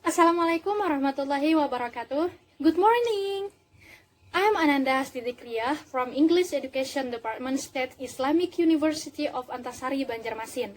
Assalamualaikum warahmatullahi wabarakatuh. Good morning. I'm Ananda Astidikria from English Education Department State Islamic University of Antasari, Banjarmasin.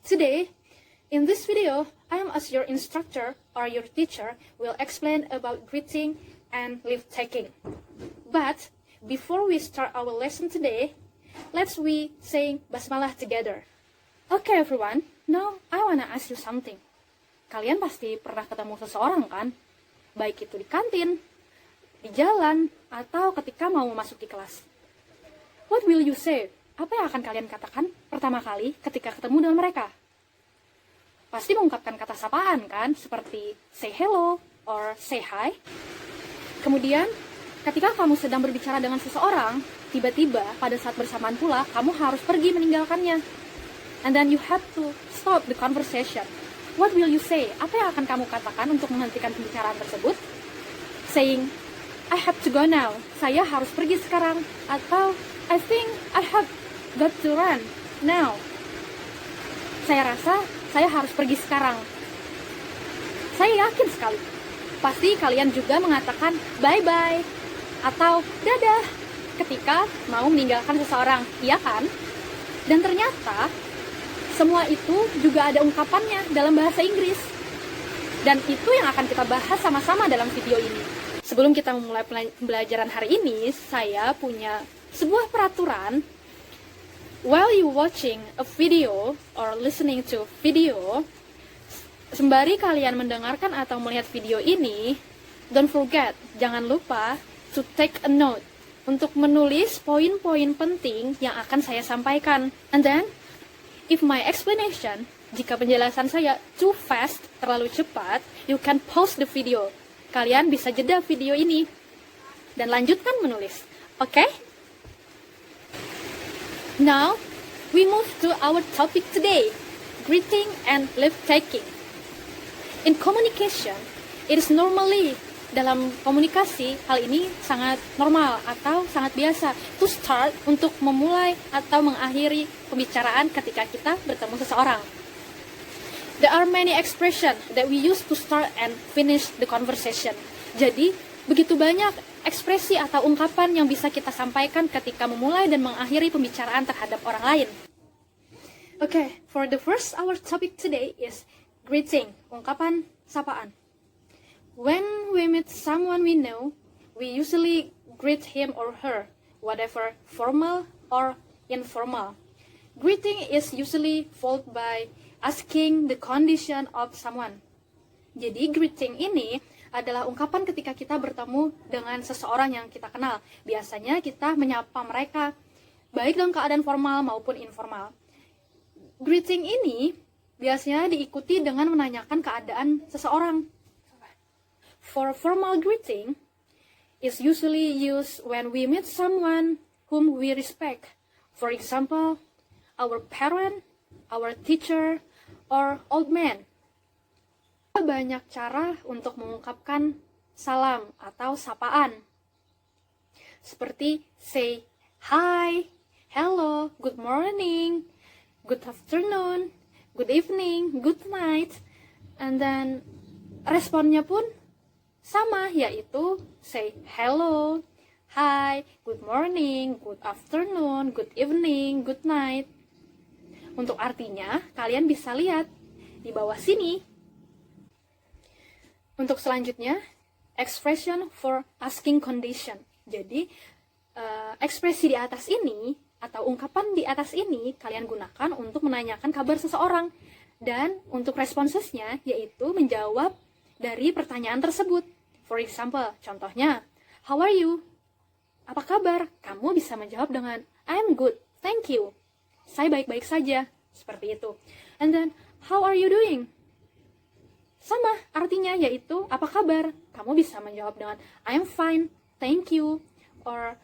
Today, in this video, I am as your instructor or your teacher will explain about greeting and leave taking. But before we start our lesson today, let's we sing basmalah together. Okay everyone, now I wanna ask you something. Kalian pasti pernah ketemu seseorang kan? Baik itu di kantin, di jalan, atau ketika mau masuk di kelas. What will you say? Apa yang akan kalian katakan pertama kali ketika ketemu dengan mereka? Pasti mengungkapkan kata sapaan kan? Seperti say hello or say hi. Kemudian, ketika kamu sedang berbicara dengan seseorang, tiba-tiba pada saat bersamaan pula, kamu harus pergi meninggalkannya. And then you have to stop the conversation. What will you say? Apa yang akan kamu katakan untuk menghentikan pembicaraan tersebut? Saying, I have to go now. Saya harus pergi sekarang. Atau, I think I have got to run now. Saya rasa saya harus pergi sekarang. Saya yakin sekali. Pasti kalian juga mengatakan bye-bye atau dadah ketika mau meninggalkan seseorang, iya kan? Dan ternyata semua itu juga ada ungkapannya dalam bahasa Inggris. Dan itu yang akan kita bahas sama-sama dalam video ini. Sebelum kita memulai pembelajaran hari ini, saya punya sebuah peraturan. While you watching a video or listening to video, sembari kalian mendengarkan atau melihat video ini, don't forget, jangan lupa to take a note untuk menulis poin-poin penting yang akan saya sampaikan. And then, if my explanation, jika penjelasan saya too fast, terlalu cepat, you can pause the video. Kalian bisa jeda video ini dan lanjutkan menulis. Okay? Now, we move to our topic today, greeting and leave taking. In communication, it is normally, dalam komunikasi, hal ini sangat normal atau sangat biasa to start, untuk memulai atau mengakhiri pembicaraan ketika kita bertemu seseorang. There are many expressions that we use to start and finish the conversation. Jadi, begitu banyak ekspresi atau ungkapan yang bisa kita sampaikan ketika memulai dan mengakhiri pembicaraan terhadap orang lain. Okay, for the first, our topic today is greeting, ungkapan sapaan. When we meet someone we know, we usually greet him or her, whatever formal or informal. Greeting is usually followed by asking the condition of someone. Jadi greeting ini adalah ungkapan ketika kita bertemu dengan seseorang yang kita kenal. Biasanya kita menyapa mereka, baik dalam keadaan formal maupun informal. Greeting ini biasanya diikuti dengan menanyakan keadaan seseorang. For formal greeting is usually used when we meet someone whom we respect. For example, our parent, our teacher, or old man. Banyak cara untuk mengungkapkan salam atau sapaan. Seperti say hi, hello, good morning, good afternoon, good evening, good night. And then responnya pun sama, yaitu say hello, hi, good morning, good afternoon, good evening, good night. Untuk artinya, kalian bisa lihat di bawah sini. Untuk selanjutnya, expression for asking condition. Jadi, ekspresi di atas ini, atau ungkapan di atas ini, kalian gunakan untuk menanyakan kabar seseorang. Dan untuk responsesnya, yaitu menjawab dari pertanyaan tersebut. For example, contohnya, how are you? Apa kabar? Kamu bisa menjawab dengan I am good, thank you. Saya baik-baik saja, seperti itu. And then, how are you doing? Sama artinya, yaitu apa kabar? Kamu bisa menjawab dengan I am fine, thank you. Or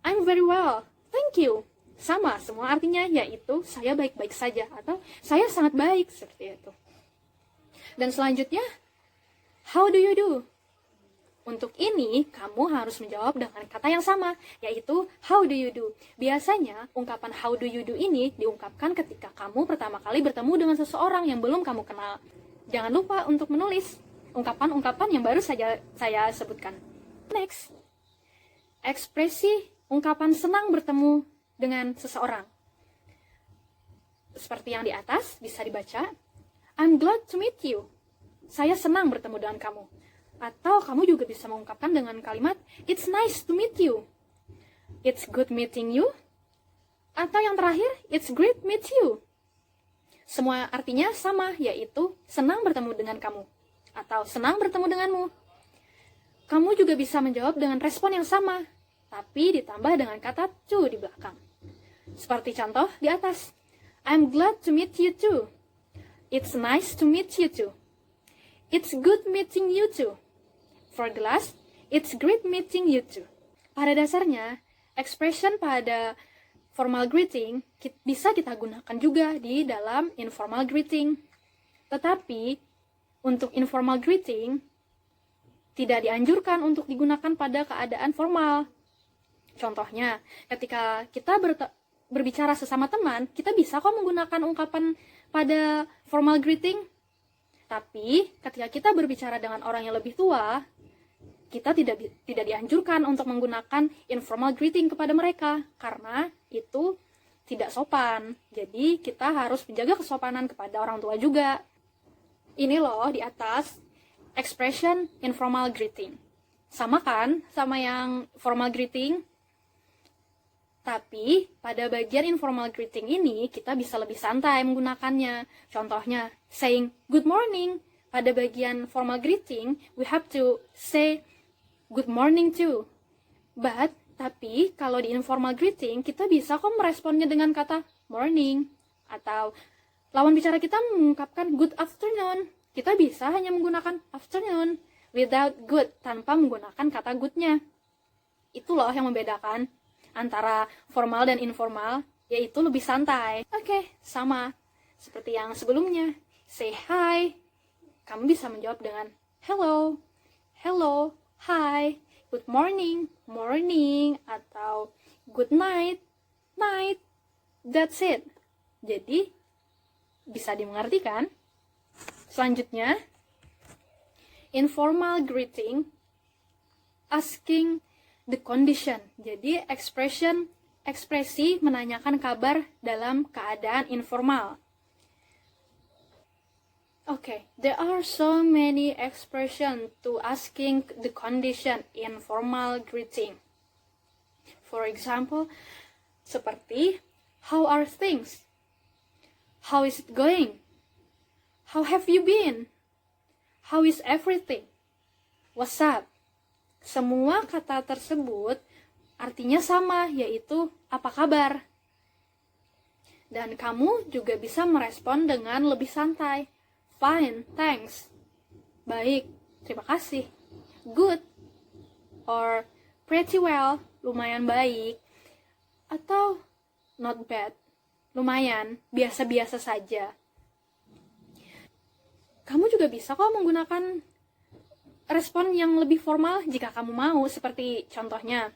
I'm very well, thank you. Sama, semua artinya yaitu saya baik-baik saja atau saya sangat baik, seperti itu. Dan selanjutnya, how do you do? Untuk ini, kamu harus menjawab dengan kata yang sama, yaitu how do you do. Biasanya, ungkapan how do you do ini diungkapkan ketika kamu pertama kali bertemu dengan seseorang yang belum kamu kenal. Jangan lupa untuk menulis ungkapan-ungkapan yang baru saja saya sebutkan. Next, ekspresi ungkapan senang bertemu dengan seseorang. Seperti yang di atas, bisa dibaca, I'm glad to meet you. Saya senang bertemu dengan kamu. Atau kamu juga bisa mengungkapkan dengan kalimat, it's nice to meet you. It's good meeting you. Atau yang terakhir, it's great meet you. Semua artinya sama, yaitu senang bertemu dengan kamu. Atau senang bertemu denganmu. Kamu juga bisa menjawab dengan respon yang sama, tapi ditambah dengan kata to di belakang. Seperti contoh di atas. I'm glad to meet you too. It's nice to meet you too. It's good meeting you too. For the last, it's great meeting you too. Pada dasarnya, expression pada formal greeting bisa kita gunakan juga di dalam informal greeting. Tetapi, untuk informal greeting, tidak dianjurkan untuk digunakan pada keadaan formal. Contohnya, ketika kita berbicara sesama teman, kita bisa kok menggunakan ungkapan pada formal greeting. Tapi, ketika kita berbicara dengan orang yang lebih tua, kita tidak dianjurkan untuk menggunakan informal greeting kepada mereka, karena itu tidak sopan. Jadi, kita harus menjaga kesopanan kepada orang tua juga. Ini loh di atas, expression informal greeting. Sama kan sama yang formal greeting? Tapi, pada bagian informal greeting ini, kita bisa lebih santai menggunakannya. Contohnya, saying good morning. Pada bagian formal greeting, we have to say good morning too. Tapi, kalau di informal greeting, kita bisa kok meresponnya dengan kata morning. Atau, lawan bicara kita mengungkapkan good afternoon. Kita bisa hanya menggunakan afternoon without good, tanpa menggunakan kata goodnya. Itu loh yang membedakan antara formal dan informal, yaitu lebih santai. Oke, sama seperti yang sebelumnya. Say hi. Kamu bisa menjawab dengan hello, hello, hi, good morning, morning, atau good night, night. That's it. Jadi, bisa dimengerti kan? Selanjutnya, informal greeting, asking the condition. Jadi, ekspresi menanyakan kabar dalam keadaan informal. Okay, there are so many expressions to asking the condition in formal greeting. For example, seperti, how are things? How is it going? How have you been? How is everything? What's up? Semua kata tersebut artinya sama, yaitu apa kabar? Dan kamu juga bisa merespon dengan lebih santai. Fine, thanks. Baik, terima kasih. Good, or pretty well, lumayan baik. Atau not bad, lumayan, biasa-biasa saja. Kamu juga bisa kok menggunakan respon yang lebih formal jika kamu mau, seperti contohnya.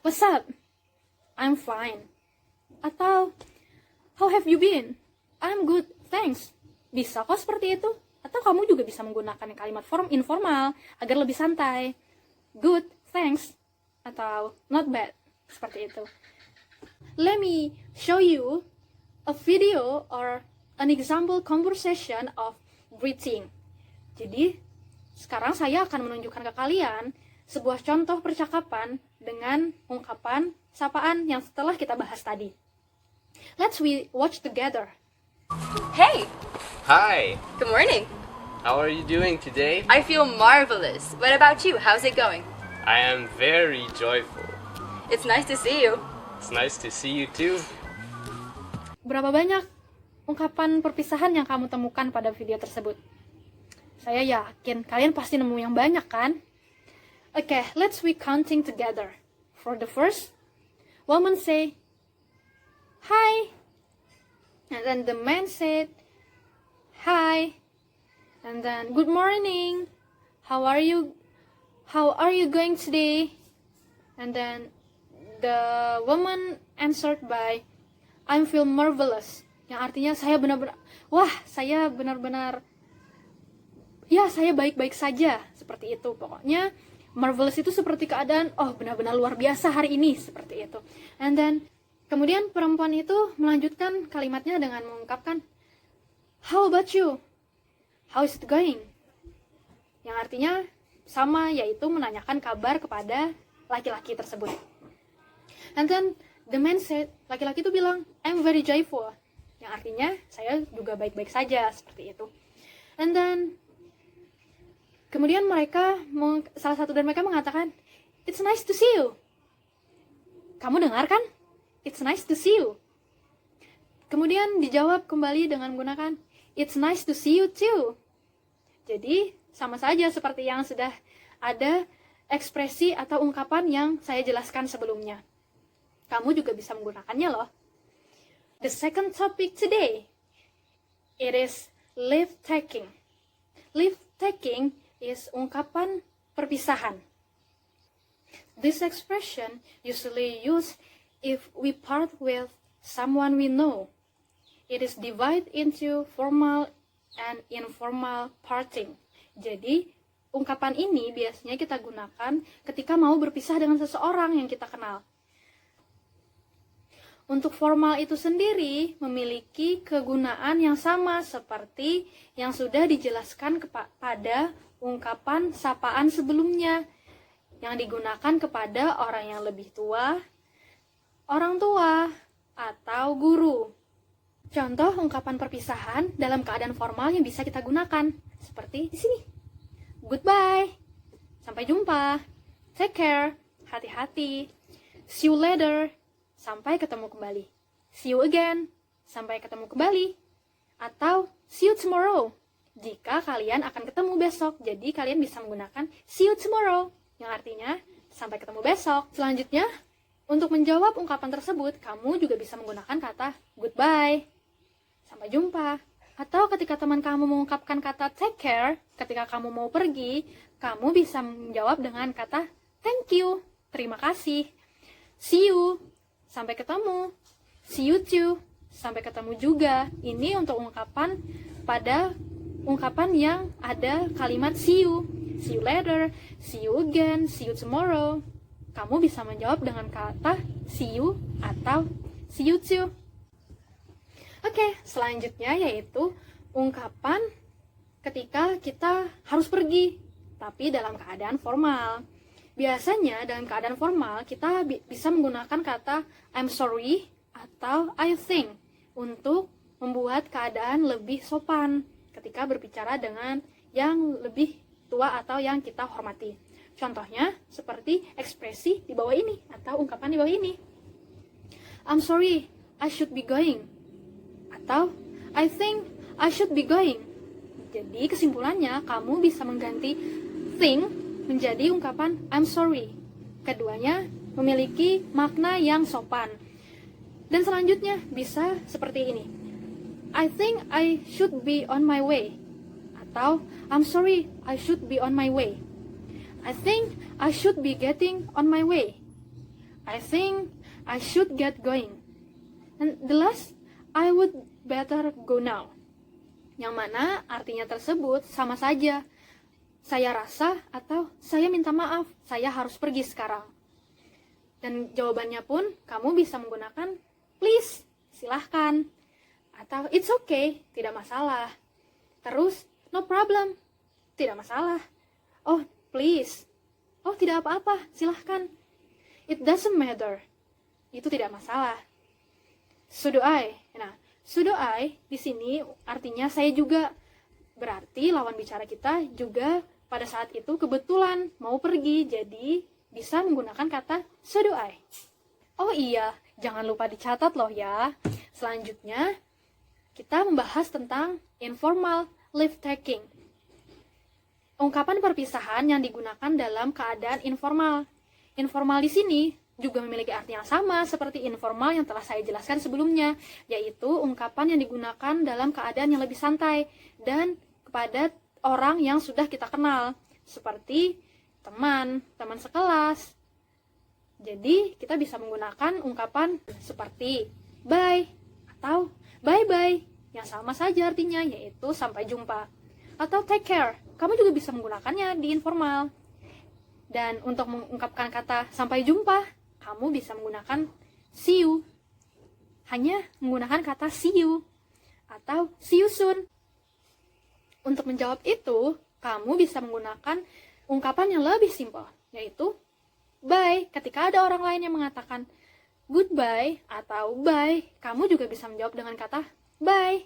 What's up? I'm fine. Atau, how have you been? I'm good, thanks. Bisa kok seperti itu. Atau kamu juga bisa menggunakan kalimat form informal agar lebih santai. Good, thanks. Atau not bad. Seperti itu. Let me show you a video or an example conversation of greeting. Jadi, sekarang saya akan menunjukkan ke kalian sebuah contoh percakapan dengan ungkapan sapaan yang setelah kita bahas tadi. Let's watch together. Hey! Hi, Good morning! how are you doing today? I feel marvelous. What about you? How's it going? I am very joyful. It's nice to see you. It's nice to see you too. Berapa banyak ungkapan perpisahan yang kamu temukan pada video tersebut? Saya yakin kalian pasti nemu yang banyak kan? Okay, let's counting together. For the first, woman say, hi. And then the man said, hi. And then, good morning. How are you going today? And then the woman answered by, I feel marvelous. yang artinya saya benar-benar, wah, saya benar-benar, ya, saya baik-baik saja, seperti itu. Pokoknya marvelous itu seperti keadaan, oh, benar-benar luar biasa hari ini, seperti itu. And then kemudian perempuan itu melanjutkan kalimatnya dengan mengungkapkan, how about you? How is it going? Yang artinya sama, yaitu menanyakan kabar kepada laki-laki tersebut. And then the man said, laki-laki itu bilang, I'm very joyful. Yang artinya saya juga baik-baik saja, seperti itu. And then kemudian salah satu dari mereka mengatakan, it's nice to see you. Kamu dengar kan? It's nice to see you. Kemudian dijawab kembali dengan menggunakan, it's nice to see you too. Jadi sama saja seperti yang sudah ada ekspresi atau ungkapan yang saya jelaskan sebelumnya. Kamu juga bisa menggunakannya loh. The second topic today, it is leave taking. Leave taking is ungkapan perpisahan. This expression usually used if we part with someone we know. It is divided into formal and informal parting. Jadi, ungkapan ini biasanya kita gunakan ketika mau berpisah dengan seseorang yang kita kenal. Untuk formal itu sendiri memiliki kegunaan yang sama seperti yang sudah dijelaskan pada ungkapan sapaan sebelumnya yang digunakan kepada orang yang lebih tua, orang tua, atau guru. Contoh ungkapan perpisahan dalam keadaan formal yang bisa kita gunakan seperti di sini. Goodbye, sampai jumpa, take care, hati-hati, see you later, sampai ketemu kembali, see you again, sampai ketemu kembali, atau see you tomorrow, jika kalian akan ketemu besok. Jadi kalian bisa menggunakan see you tomorrow, yang artinya sampai ketemu besok. Selanjutnya, untuk menjawab ungkapan tersebut, kamu juga bisa menggunakan kata goodbye, sampai jumpa. Atau ketika teman kamu mengungkapkan kata take care, ketika kamu mau pergi, kamu bisa menjawab dengan kata thank you, terima kasih, see you, sampai ketemu, see you too, sampai ketemu juga. Ini untuk ungkapan pada ungkapan yang ada kalimat see you later, see you again, see you tomorrow. Kamu bisa menjawab dengan kata see you atau see you too. Oke, selanjutnya yaitu ungkapan ketika kita harus pergi, tapi dalam keadaan formal. Biasanya dalam keadaan formal kita bisa menggunakan kata I'm sorry atau I think untuk membuat keadaan lebih sopan ketika berbicara dengan yang lebih tua atau yang kita hormati. Contohnya seperti ekspresi di bawah ini atau ungkapan di bawah ini. I'm sorry, I should be going. Atau I think I should be going. Jadi kesimpulannya kamu bisa mengganti think menjadi ungkapan I'm sorry. Keduanya memiliki makna yang sopan. Dan selanjutnya bisa seperti ini. I think I should be on my way. Atau I'm sorry, I should be on my way. I think I should be getting on my way. I think I should get going. And the last, I would better go now. Yang mana artinya tersebut sama saja. Saya rasa atau saya minta maaf, saya harus pergi sekarang. Dan jawabannya pun kamu bisa menggunakan please, silahkan. Atau it's okay, tidak masalah. Terus no problem, tidak masalah. Oh please, oh tidak apa-apa, silahkan. It doesn't matter, itu tidak masalah. So do I. Nah, so do I di sini artinya saya juga. Berarti lawan bicara kita juga pada saat itu kebetulan mau pergi, jadi bisa menggunakan kata so do I. Oh iya, jangan lupa dicatat loh ya. Selanjutnya, kita membahas tentang informal leave taking. Ungkapan perpisahan yang digunakan dalam keadaan informal. Informal di sini juga memiliki arti yang sama seperti informal yang telah saya jelaskan sebelumnya, yaitu ungkapan yang digunakan dalam keadaan yang lebih santai dan kepada orang yang sudah kita kenal, seperti teman sekelas. Jadi, kita bisa menggunakan ungkapan seperti bye atau bye-bye, yang sama saja artinya, yaitu sampai jumpa. Atau take care, kamu juga bisa menggunakannya di informal. Dan untuk mengungkapkan kata sampai jumpa, kamu bisa menggunakan see you. Hanya menggunakan kata see you atau see you soon. Untuk menjawab itu, kamu bisa menggunakan ungkapan yang lebih simpel, yaitu bye. Ketika ada orang lain yang mengatakan goodbye atau bye, kamu juga bisa menjawab dengan kata bye.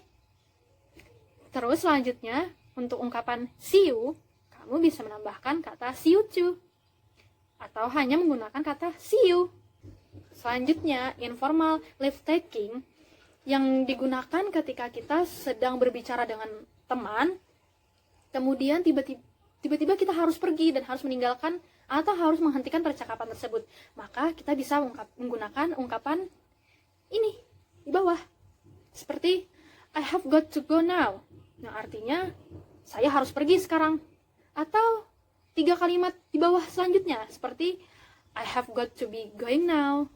Terus selanjutnya, untuk ungkapan see you, kamu bisa menambahkan kata see you too, atau hanya menggunakan kata see you. Selanjutnya, informal leave taking yang digunakan ketika kita sedang berbicara dengan teman, kemudian tiba-tiba kita harus pergi dan harus meninggalkan atau harus menghentikan percakapan tersebut. Maka kita bisa menggunakan ungkapan ini di bawah. Seperti I have got to go now, yang artinya saya harus pergi sekarang. Atau 3 kalimat di bawah selanjutnya seperti I have got to be going now,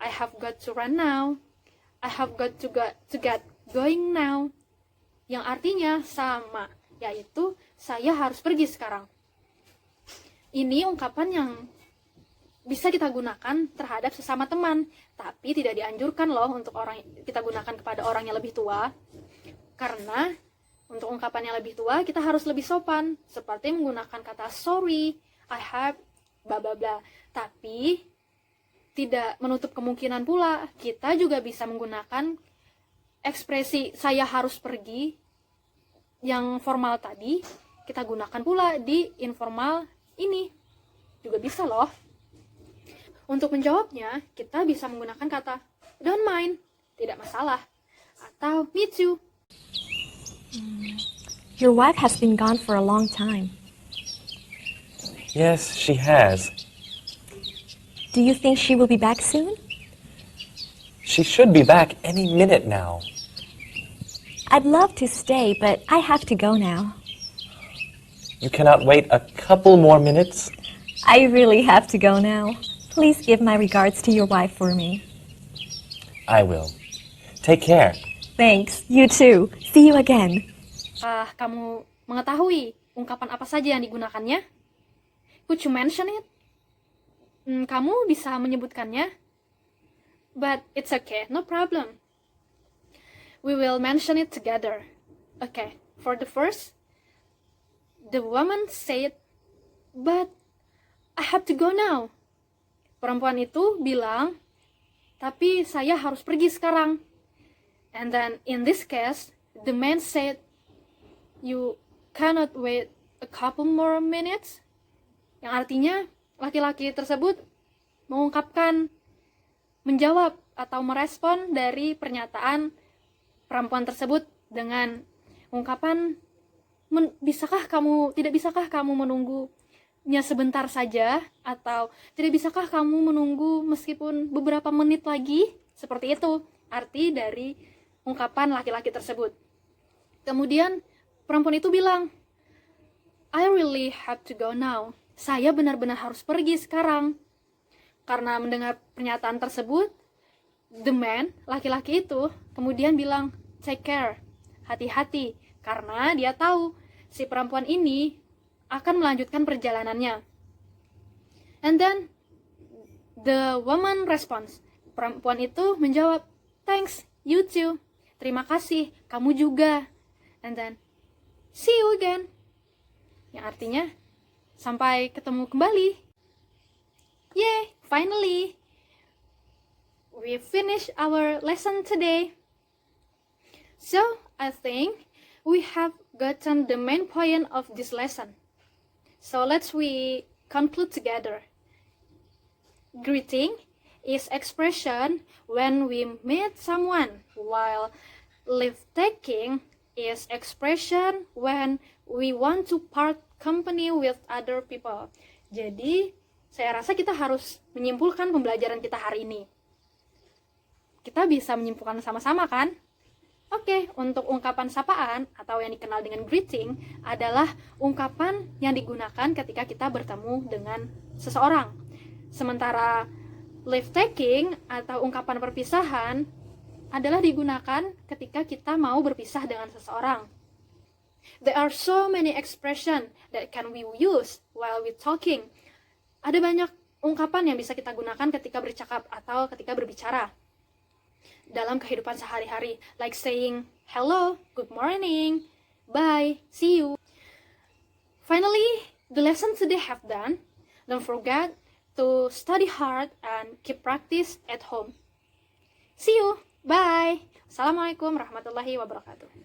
I have got to run now, I have got to get going now, yang artinya sama, yaitu saya harus pergi sekarang. Ini ungkapan yang bisa kita gunakan terhadap sesama teman, tapi tidak dianjurkan loh untuk kita gunakan kepada orang yang lebih tua, karena untuk ungkapan yang lebih tua kita harus lebih sopan, seperti menggunakan kata sorry, I have bla bla bla. Tapi tidak menutup kemungkinan pula kita juga bisa menggunakan ekspresi saya harus pergi yang formal tadi, kita gunakan pula di informal ini. Juga bisa loh. Untuk menjawabnya, kita bisa menggunakan kata don't mind, tidak masalah, atau me too. Your wife has been gone for a long time. Yes, she has. Do you think she will be back soon? She should be back any minute now. I'd love to stay, but I have to go now. You cannot wait a couple more minutes? I really have to go now. Please give my regards to your wife for me. I will. Take care. Thanks. You too. See you again. Kamu mengetahui ungkapan apa saja yang digunakannya? Could you mention it? Kamu bisa menyebutkannya? But it's okay, no problem. We will mention it together. Okay, for the first, the woman said, but I have to go now. Perempuan itu bilang, tapi saya harus pergi sekarang. And then in this case, the man said, you cannot wait a couple more minutes. Yang artinya, laki-laki tersebut menjawab atau merespon dari pernyataan perempuan tersebut dengan ungkapan, tidak bisakah kamu menunggunya sebentar saja, atau tidak bisakah kamu menunggu meskipun beberapa menit lagi, seperti itu arti dari ungkapan laki-laki tersebut. Kemudian perempuan itu bilang, I really have to go now. Saya benar-benar harus pergi sekarang. Karena mendengar pernyataan tersebut, the man, laki-laki itu, kemudian bilang, take care, hati-hati. Karena dia tahu si perempuan ini akan melanjutkan perjalanannya. And then, the woman responds. Perempuan itu menjawab, thanks, you too. Terima kasih, kamu juga. And then, see you again. Yang artinya, sampai ketemu kembali. Yay, finally. We finished our lesson today. So, I think we have gotten the main point of this lesson. So, let's we conclude together. Greeting is expression when we meet someone, while leave taking is expression when we want to part company with other people. Jadi, saya rasa kita harus menyimpulkan pembelajaran kita hari ini. Kita bisa menyimpulkan sama-sama kan? Oke, untuk ungkapan sapaan atau yang dikenal dengan greeting adalah ungkapan yang digunakan ketika kita bertemu dengan seseorang. Sementara leave taking atau ungkapan perpisahan adalah digunakan ketika kita mau berpisah dengan seseorang. There are so many expressions that can we use while we talking. Ada banyak ungkapan yang bisa kita gunakan ketika bercakap atau ketika berbicara dalam kehidupan sehari-hari, like saying hello, good morning, bye, see you. Finally, the lesson today have done. Don't forget to study hard and keep practice at home. See you. Bye. Assalamualaikum warahmatullahi wabarakatuh.